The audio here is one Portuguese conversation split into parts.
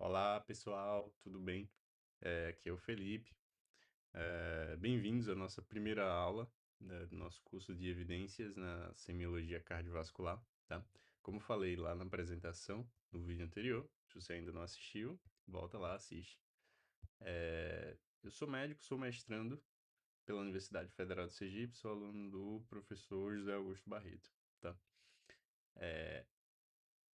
Olá, pessoal, tudo bem? Aqui é o Felipe. Bem-vindos à nossa primeira aula, né, do nosso curso de evidências na semiologia cardiovascular, tá? Como falei lá na apresentação, no vídeo anterior, se você ainda não assistiu, volta lá, assiste. Eu sou médico, sou mestrando pela Universidade Federal de Sergipe, sou aluno do professor José Augusto Barreto, tá?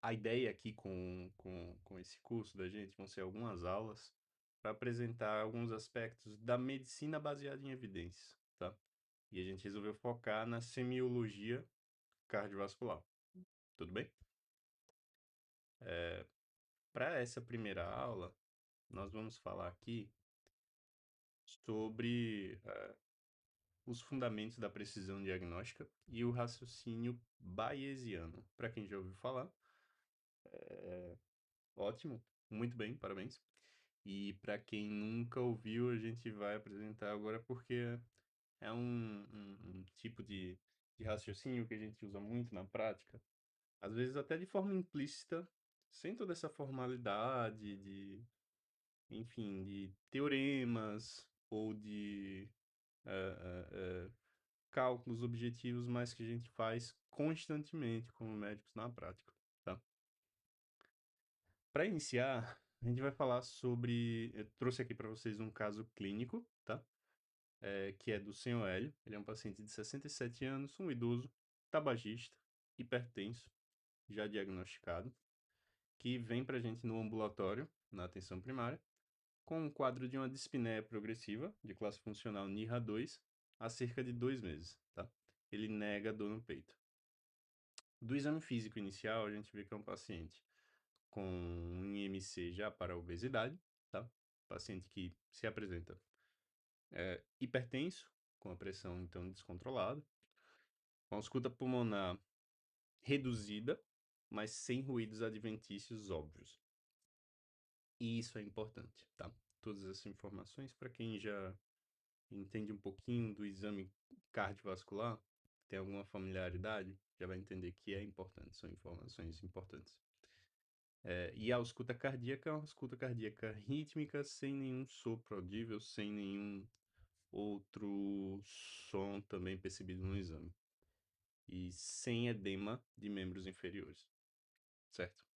A ideia aqui com esse curso da gente vão ser algumas aulas para apresentar alguns aspectos da medicina baseada em evidências, tá? E a gente resolveu focar na semiologia cardiovascular, tudo bem? Para essa primeira aula, nós vamos falar aqui sobre os fundamentos da precisão diagnóstica e o raciocínio bayesiano. Para quem já ouviu falar, ótimo, muito bem, parabéns. E para quem nunca ouviu, a gente vai apresentar agora porque é um tipo de raciocínio que a gente usa muito na prática, às vezes até de forma implícita, sem toda essa formalidade enfim, de teoremas ou de cálculos objetivos, mas que a gente faz constantemente como médicos na prática, tá? Para iniciar, a gente vai falar sobre. Eu trouxe aqui para vocês um caso clínico, tá? Que é do senhor Hélio. Ele é um paciente de 67 anos, um idoso, tabagista, hipertenso, já diagnosticado, que vem para a gente no ambulatório, na atenção primária, com um quadro de uma dispneia progressiva, de classe funcional NIRA 2, há cerca de 2 meses, tá? Ele nega dor no peito. Do exame físico inicial, a gente vê que é um paciente com um IMC já para obesidade, tá? Paciente que se apresenta hipertenso, com a pressão então descontrolada, com ausculta pulmonar reduzida, mas sem ruídos adventícios óbvios. E isso é importante, tá? Todas essas informações, para quem já entende um pouquinho do exame cardiovascular, tem alguma familiaridade, já vai entender que é importante, são informações importantes. E a ausculta cardíaca é uma ausculta cardíaca rítmica, sem nenhum sopro audível, sem nenhum outro som também percebido no exame. E sem edema de membros inferiores, certo?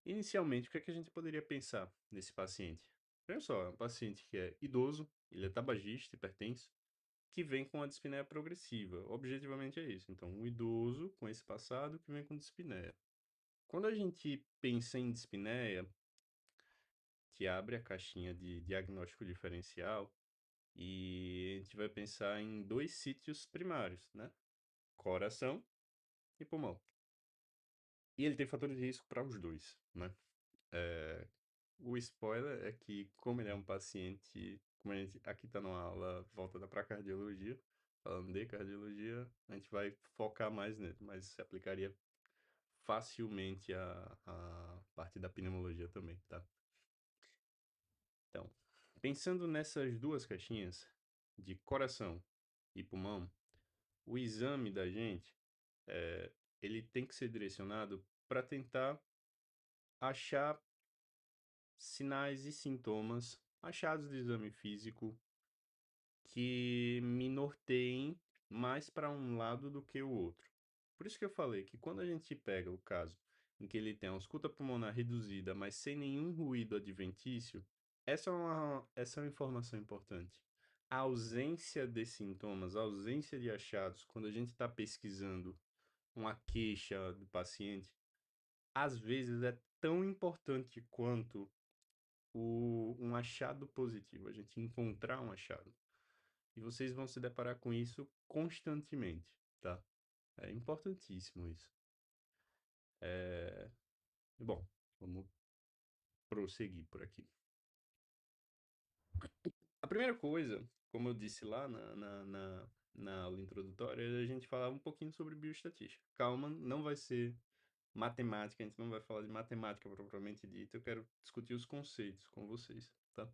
Inicialmente, o que é que a gente poderia pensar nesse paciente? Olha só, é um paciente que é idoso, ele é tabagista, hipertenso, que vem com a dispneia progressiva. Objetivamente é isso. Então, um idoso com esse passado que vem com dispneia. Quando a gente pensa em dispneia, que abre a caixinha de diagnóstico diferencial e a gente vai pensar em dois sítios primários, né? Coração e pulmão. E ele tem fatores de risco para os dois, né? O spoiler é que, como ele é um paciente, como a gente aqui está numa aula voltada para cardiologia, falando de cardiologia, a gente vai focar mais nele, mas se aplicaria facilmente a parte da pneumologia também, tá? Então, pensando nessas duas caixinhas de coração e pulmão, o exame da gente, ele tem que ser direcionado para tentar achar sinais e sintomas achados de exame físico que me norteiem mais para um lado do que o outro. Por isso que eu falei que quando a gente pega o caso em que ele tem a ausculta pulmonar reduzida, mas sem nenhum ruído adventício, essa é uma informação importante. A ausência de sintomas, a ausência de achados, quando a gente está pesquisando uma queixa do paciente, às vezes é tão importante quanto um achado positivo, a gente encontrar um achado. E vocês vão se deparar com isso constantemente, tá? É importantíssimo isso. Bom, vamos prosseguir por aqui. A primeira coisa, como eu disse lá na aula introdutória, é a gente falar um pouquinho sobre bioestatística. Calma, não vai ser matemática, a gente não vai falar de matemática propriamente dita, eu quero discutir os conceitos com vocês, tá?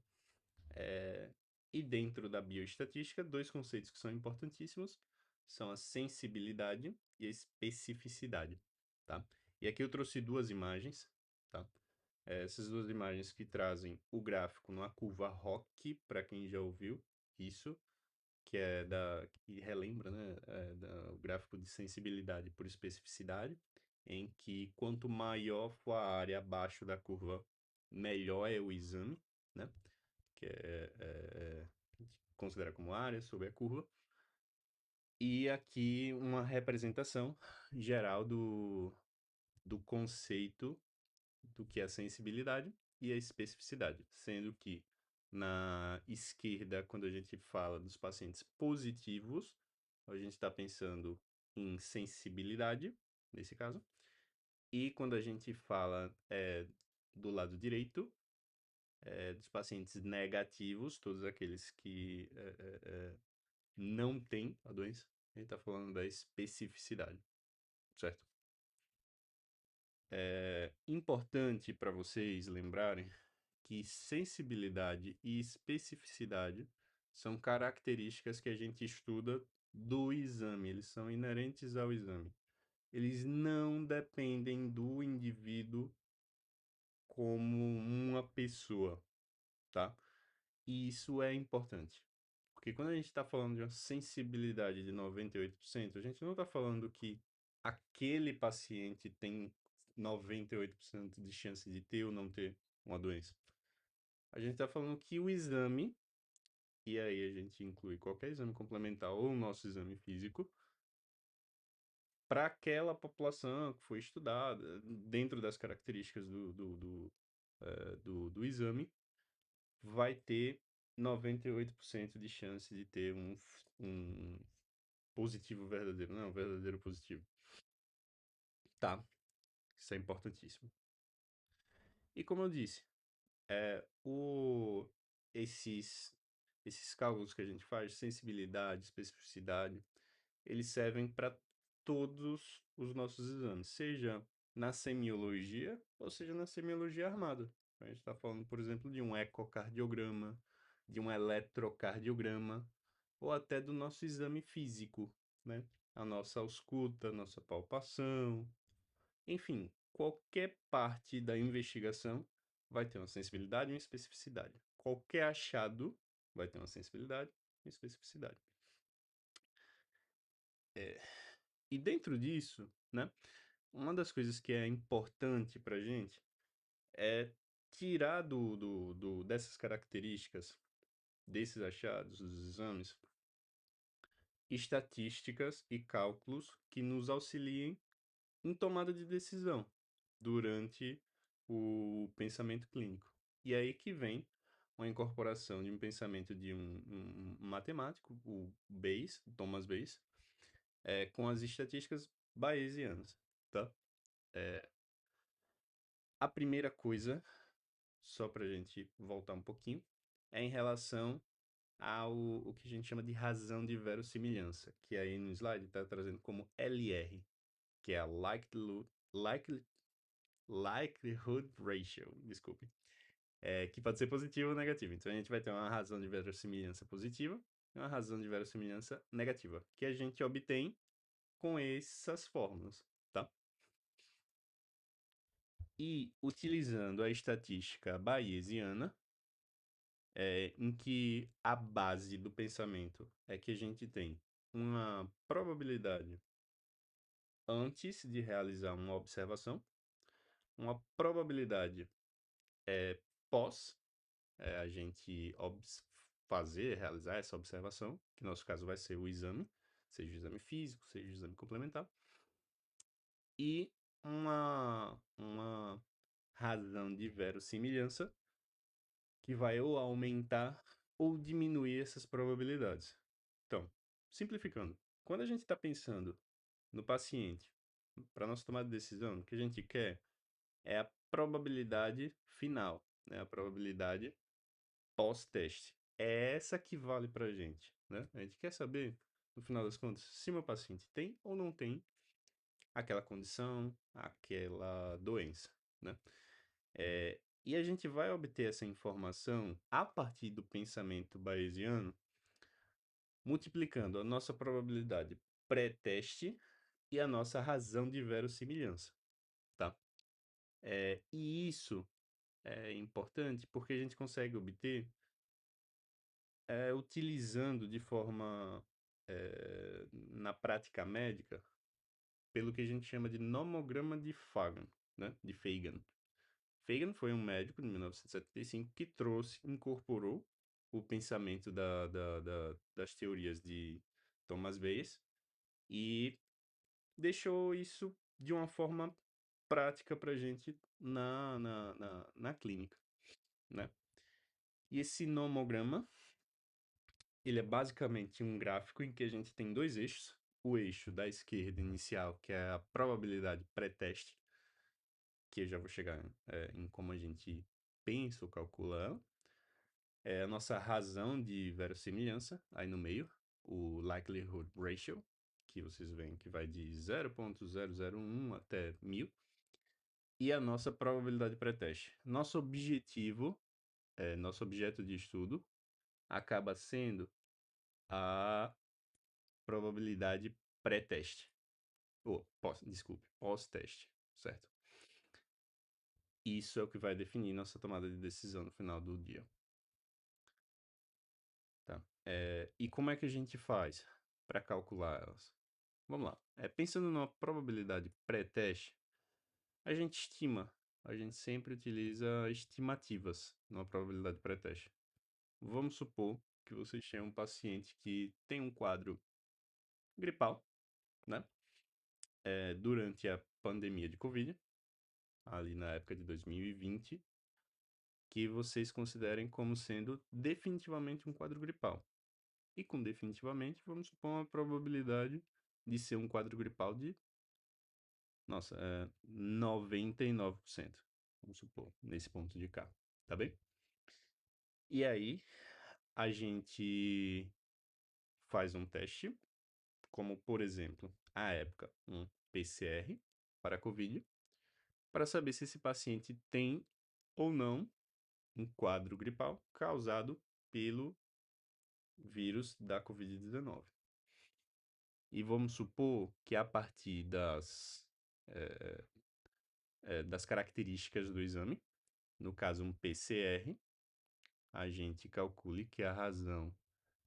E dentro da bioestatística, dois conceitos que são importantíssimos são a sensibilidade e a especificidade, tá? E aqui eu trouxe duas imagens, tá? Essas duas imagens que trazem o gráfico numa curva ROC, para quem já ouviu isso, que relembra, né, o gráfico de sensibilidade por especificidade, em que quanto maior for a área abaixo da curva, melhor é o exame, né, que a gente considera como área sobre a curva. E aqui uma representação geral do conceito do que é a sensibilidade e a especificidade, sendo que na esquerda, quando a gente fala dos pacientes positivos, a gente está pensando em sensibilidade, nesse caso, e quando a gente fala do lado direito, dos pacientes negativos, todos aqueles que não têm a doença, a gente está falando da especificidade, certo? É importante para vocês lembrarem que sensibilidade e especificidade são características que a gente estuda do exame, eles são inerentes ao exame. Eles não dependem do indivíduo como uma pessoa, tá? E isso é importante. Porque quando a gente está falando de uma sensibilidade de 98%, a gente não está falando que aquele paciente tem 98% de chance de ter ou não ter uma doença. A gente está falando que o exame, e aí a gente inclui qualquer exame complementar ou o nosso exame físico, para aquela população que foi estudada, dentro das características do exame, vai ter 98% de chance de ter um positivo verdadeiro, não, um verdadeiro positivo. Tá, isso é importantíssimo. E como eu disse, é, o, esses, esses cálculos que a gente faz, sensibilidade, especificidade, eles servem para todos os nossos exames, seja na semiologia ou seja na semiologia armada. A gente está falando, por exemplo, de um ecocardiograma, de um eletrocardiograma, ou até do nosso exame físico, né? A nossa ausculta, a nossa palpação, enfim, qualquer parte da investigação vai ter uma sensibilidade e uma especificidade. Qualquer achado vai ter uma sensibilidade e uma especificidade. E dentro disso, né, uma das coisas que é importante para a gente é tirar dessas características, desses achados, dos exames, estatísticas e cálculos que nos auxiliem em tomada de decisão durante o pensamento clínico. E aí que vem uma incorporação de um pensamento de um matemático, o Bayes, Thomas Bayes, com as estatísticas bayesianas, tá? A primeira coisa, só para a gente voltar um pouquinho, é em relação ao o que a gente chama de razão de verossimilhança, que aí no slide está trazendo como LR, que é a likelihood ratio, desculpe, que pode ser positivo ou negativo. Então a gente vai ter uma razão de verossimilhança positiva e uma razão de verossimilhança negativa, que a gente obtém com essas fórmulas, tá? E utilizando a estatística bayesiana, em que a base do pensamento é que a gente tem uma probabilidade antes de realizar uma observação, uma probabilidade pós a gente realizar essa observação, que no nosso caso vai ser o exame, seja o exame físico, seja o exame complementar, e uma razão de verossimilhança que vai ou aumentar ou diminuir essas probabilidades. Então, simplificando, quando a gente está pensando no paciente, para nossa tomada de decisão, o que a gente quer é a probabilidade final, né? A probabilidade pós-teste. É essa que vale para a gente, né? A gente quer saber, no final das contas, se meu paciente tem ou não tem aquela condição, aquela doença, né? E a gente vai obter essa informação a partir do pensamento bayesiano, multiplicando a nossa probabilidade pré-teste e a nossa razão de verossimilhança, tá? E isso é importante porque a gente consegue obter utilizando de forma na prática médica pelo que a gente chama de nomograma de Fagan, né? De Fagan. Fagan foi um médico de 1975 que trouxe, incorporou o pensamento das teorias de Thomas Bayes e deixou isso de uma forma prática para a gente na clínica, né? E esse nomograma, ele é basicamente um gráfico em que a gente tem dois eixos. O eixo da esquerda inicial, que é a probabilidade pré-teste, que eu já vou chegar em como a gente pensa ou calcula ela. É a nossa razão de verossimilhança, aí no meio, o likelihood ratio, que vocês veem que vai de 0,001 até 1000, e a nossa probabilidade pré-teste. Nosso objeto de estudo acaba sendo a probabilidade pré-teste. Desculpe, pós-teste, certo? Isso é o que vai definir nossa tomada de decisão no final do dia. Tá? E como é que a gente faz para calcular elas? Vamos lá. Pensando numa probabilidade pré-teste, a gente estima. A gente sempre utiliza estimativas numa probabilidade pré-teste. Vamos supor que vocês tenham um paciente que tem um quadro gripal, né? Durante a pandemia de Covid, ali na época de 2020, que vocês considerem como sendo definitivamente um quadro gripal. E com definitivamente, vamos supor uma probabilidade de ser um quadro gripal de, 99%. Vamos supor, nesse ponto de cá, tá bem? E aí, a gente faz um teste, como por exemplo, à época, um PCR para COVID, para saber se esse paciente tem ou não um quadro gripal causado pelo vírus da COVID-19. E vamos supor que a partir das características do exame, no caso um PCR, a gente calcule que a razão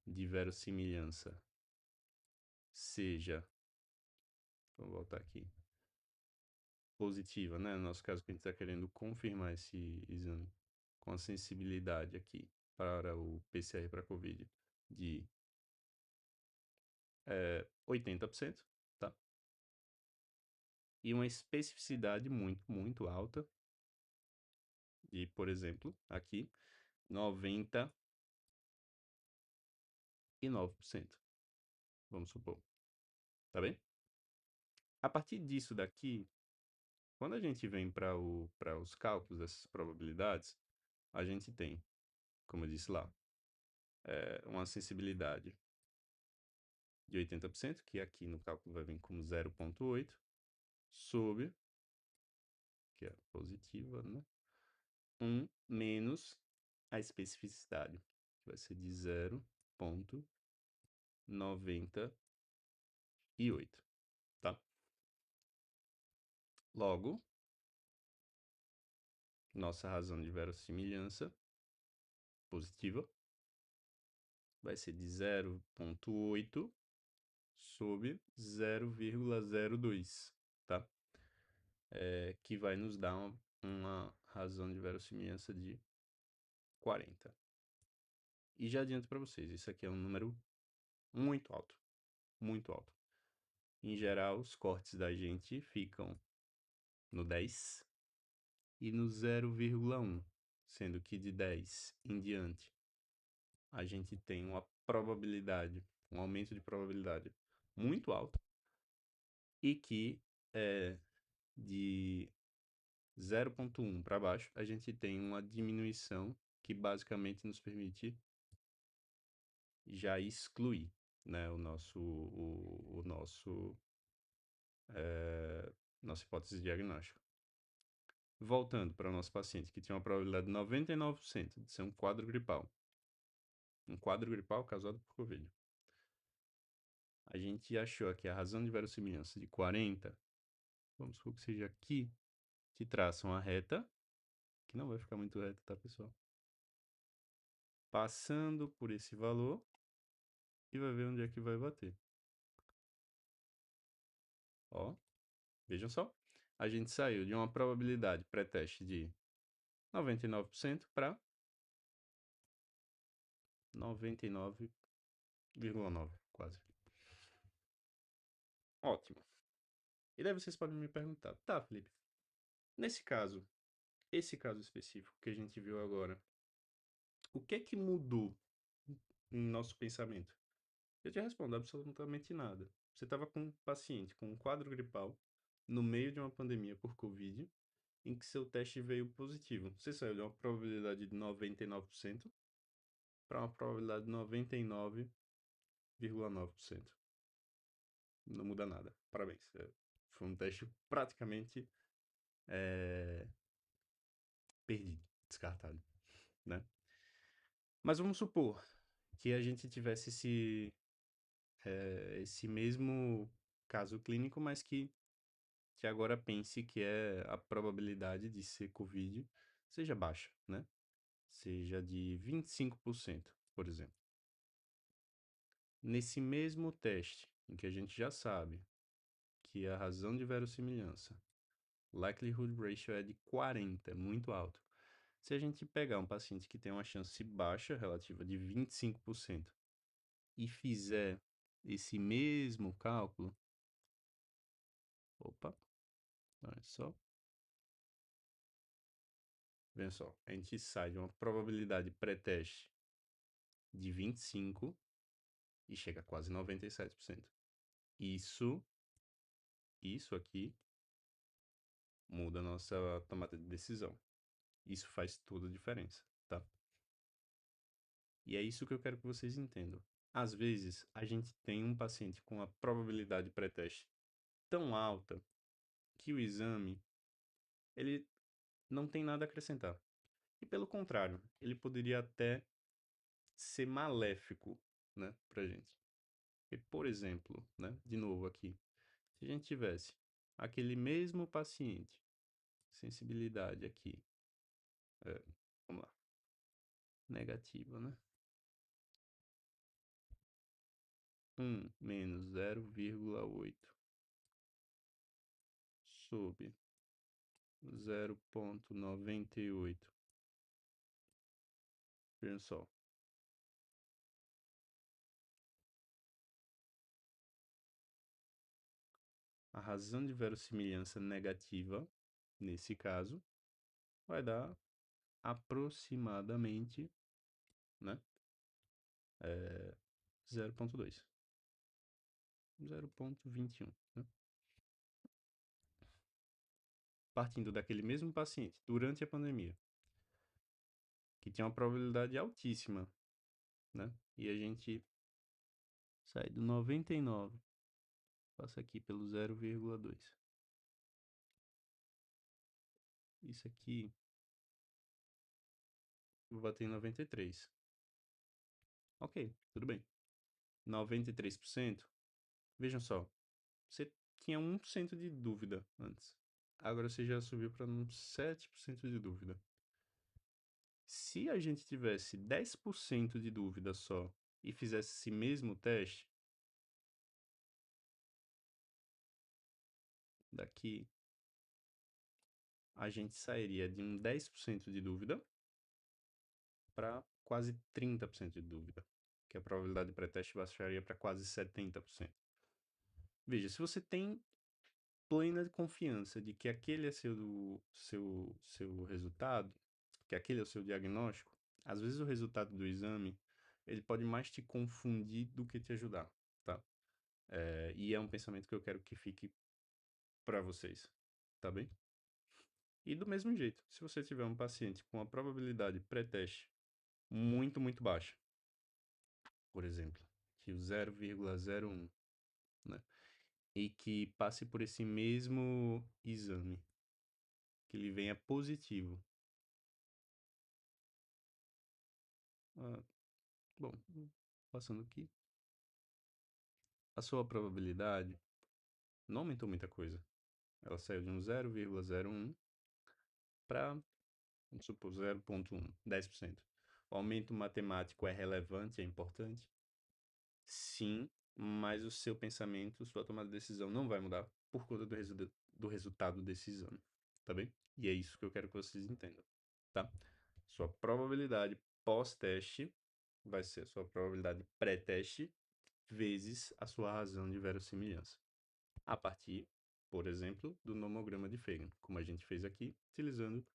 de verossimilhança seja, vou voltar aqui, positiva, né? No nosso caso, que a gente está querendo confirmar esse exame com a sensibilidade aqui para o PCR para COVID de 80%, tá? E uma especificidade muito, muito alta de, por exemplo, aqui, 99%, vamos supor, tá bem? A partir disso daqui, quando a gente vem para os cálculos dessas probabilidades, a gente tem, como eu disse lá, uma sensibilidade de 80%, que aqui no cálculo vai vir como 0,8, sobre, que é positiva, né? 1 menos a especificidade, que vai ser de 0,98, tá? Logo, nossa razão de verossimilhança positiva vai ser de 0,8 sobre 0,02, tá? Que vai nos dar uma razão de verossimilhança de 40. E já adianto para vocês, isso aqui é um número muito alto, muito alto. Em geral, os cortes da gente ficam no 10 e no 0,1, sendo que de 10 em diante a gente tem uma probabilidade, um aumento de probabilidade muito alto e que de 0,1 para baixo a gente tem uma diminuição que basicamente nos permite já excluir, né, nossa hipótese diagnóstica. Voltando para o nosso paciente que tinha uma probabilidade de 99% de ser um quadro gripal causado por Covid. A gente achou aqui a razão de verossimilhança de 40, vamos supor que seja aqui, que traça uma reta que não vai ficar muito reto, tá, pessoal? Passando por esse valor e vai ver onde é que vai bater. Ó, vejam só. A gente saiu de uma probabilidade pré-teste de 99% para 99,9, quase. Ótimo. E daí vocês podem me perguntar, tá, Felipe, nesse caso, esse caso específico que a gente viu agora, o que é que mudou em nosso pensamento? Eu te respondo absolutamente nada. Você estava com um paciente com um quadro gripal no meio de uma pandemia por Covid, em que seu teste veio positivo. Você saiu de uma probabilidade de 99% para uma probabilidade de 99,9%. Não muda nada. Parabéns. Foi um teste praticamente perdido, descartado, né? Mas vamos supor que a gente tivesse esse mesmo caso clínico, mas que agora pense que a probabilidade de ser Covid seja baixa, né? Seja de 25%, por exemplo. Nesse mesmo teste, em que a gente já sabe que a razão de verossimilhança, likelihood ratio é de 40, é muito alto. Se a gente pegar um paciente que tem uma chance baixa relativa de 25% e fizer esse mesmo cálculo, opa, olha só, veja só, a gente sai de uma probabilidade pré-teste de 25 e chega a quase 97%. Isso, isso aqui muda a nossa tomada de decisão. Isso faz toda a diferença, tá? E é isso que eu quero que vocês entendam. Às vezes, a gente tem um paciente com a probabilidade pré-teste tão alta que o exame, ele não tem nada a acrescentar. E pelo contrário, ele poderia até ser maléfico, né, pra gente. E, por exemplo, né, de novo aqui, se a gente tivesse aquele mesmo paciente, sensibilidade aqui, vamos lá, negativa, né? 1 - 0,8 sobre 0,98. Vejam só. A razão de verossimilhança negativa, nesse caso, vai dar aproximadamente, né, 0,2. 0,21, né? Partindo daquele mesmo paciente durante a pandemia, que tinha uma probabilidade altíssima, né? E a gente sai do 99, passa aqui pelo 0,2. Isso aqui, vou bater em 93. Ok, tudo bem. 93%, vejam só, você tinha 1% de dúvida antes. Agora você já subiu para uns 7% de dúvida. Se a gente tivesse 10% de dúvida só e fizesse esse mesmo teste, daqui a gente sairia de um 10% de dúvida para quase 30% de dúvida, que a probabilidade de pré-teste baixaria para quase 70%. Veja, se você tem plena confiança de que aquele é seu resultado, que aquele é o seu diagnóstico, às vezes o resultado do exame, ele pode mais te confundir do que te ajudar, tá? E é um pensamento que eu quero que fique para vocês, tá bem? E do mesmo jeito, se você tiver um paciente com a probabilidade pré-teste muito, muito baixa, por exemplo, que o 0,01, né? E que passe por esse mesmo exame, que ele venha positivo. Ah, bom, passando aqui, a sua probabilidade não aumentou muita coisa. Ela saiu de um 0,01 para vamos supor 0,1, 10%. O aumento matemático é relevante, é importante? Sim, mas o seu pensamento, sua tomada de decisão não vai mudar por conta do resultado desse exame, tá bem? E é isso que eu quero que vocês entendam, tá? Sua probabilidade pós-teste vai ser a sua probabilidade pré-teste vezes a sua razão de verossimilhança. A partir, por exemplo, do nomograma de Fagan, como a gente fez aqui, utilizando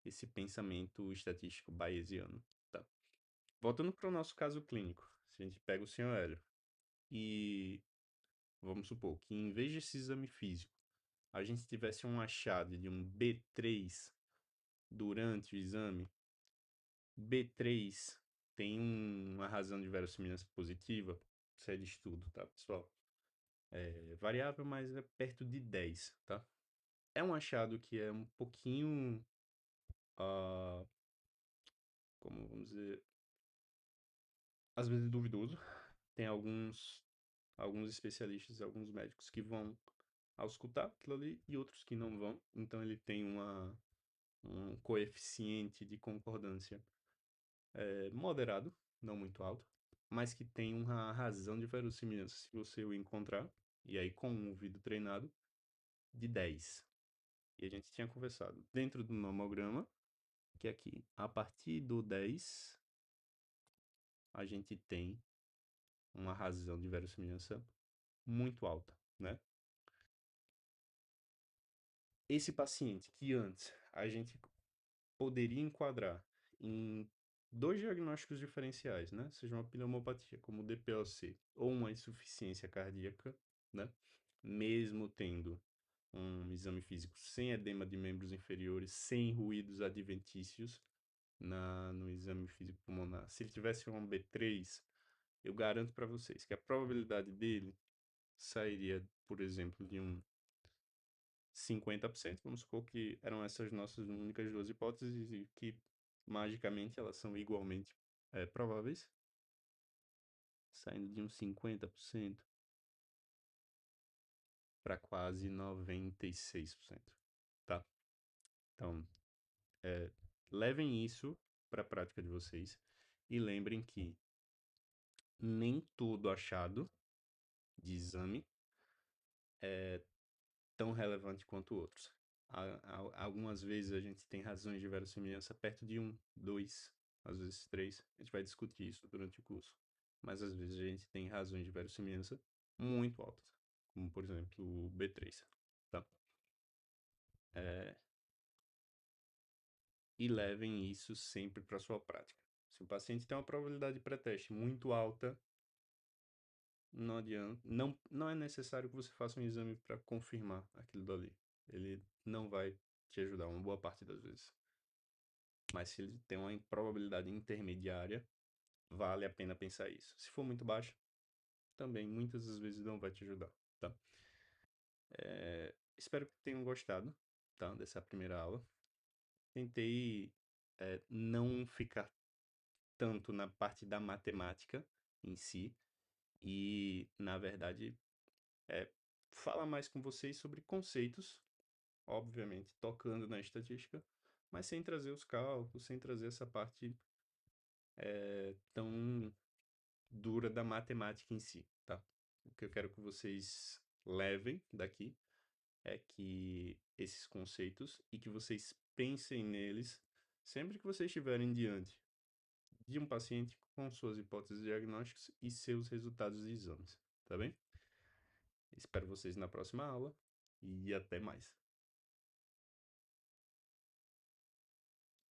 esse pensamento estatístico bayesiano, tá? Voltando para o nosso caso clínico, se a gente pega o senhor Hélio e vamos supor que em vez desse exame físico, a gente tivesse um achado de um B3 durante o exame, B3 tem uma razão de verossimilhança positiva, isso é de estudo, tá, pessoal? É variável, mas é perto de 10, tá? É um achado que é um pouquinho, ah, como vamos dizer, às vezes duvidoso. Tem alguns especialistas, alguns médicos que vão auscultar aquilo ali e outros que não vão. Então ele tem um coeficiente de concordância moderado, não muito alto, mas que tem uma razão de verossimilhança, se você o encontrar, e aí com um ouvido treinado, de 10. E a gente tinha conversado dentro do nomograma, que aqui, a partir do 10, a gente tem uma razão de verossimilhança muito alta, né? Esse paciente que antes a gente poderia enquadrar em dois diagnósticos diferenciais, né? Seja uma pneumopatia, como o DPOC, ou uma insuficiência cardíaca, né? Mesmo tendo um exame físico sem edema de membros inferiores, sem ruídos adventícios no exame físico pulmonar. Se ele tivesse um B3, eu garanto para vocês que a probabilidade dele sairia, por exemplo, de um 50%. Vamos supor que eram essas nossas únicas duas hipóteses e que magicamente elas são igualmente prováveis, saindo de uns 50% para quase 96%, tá? Então, levem isso para a prática de vocês e lembrem que nem todo achado de exame tão relevante quanto outros. Algumas vezes a gente tem razões de verossimilhança perto de um, dois, às vezes três. A gente vai discutir isso durante o curso. Mas às vezes a gente tem razões de verossimilhança muito altas, como por exemplo o B3, tá? E levem isso sempre para sua prática. Se o paciente tem uma probabilidade de pré-teste muito alta, não adianta, não é necessário que você faça um exame para confirmar aquilo dali. Ele não vai te ajudar uma boa parte das vezes. Mas se ele tem uma probabilidade intermediária, vale a pena pensar isso. Se for muito baixa, também muitas das vezes não vai te ajudar, tá? Espero que tenham gostado, tá? Dessa primeira aula. Tentei não ficar tanto na parte da matemática em si e, na verdade, falar mais com vocês sobre conceitos, obviamente, tocando na estatística, mas sem trazer os cálculos, sem trazer essa parte tão dura da matemática em si, tá? O que eu quero que vocês levem daqui é que esses conceitos e que vocês pensem neles sempre que vocês estiverem diante de um paciente com suas hipóteses diagnósticas e seus resultados de exames, tá bem? Espero vocês na próxima aula e até mais.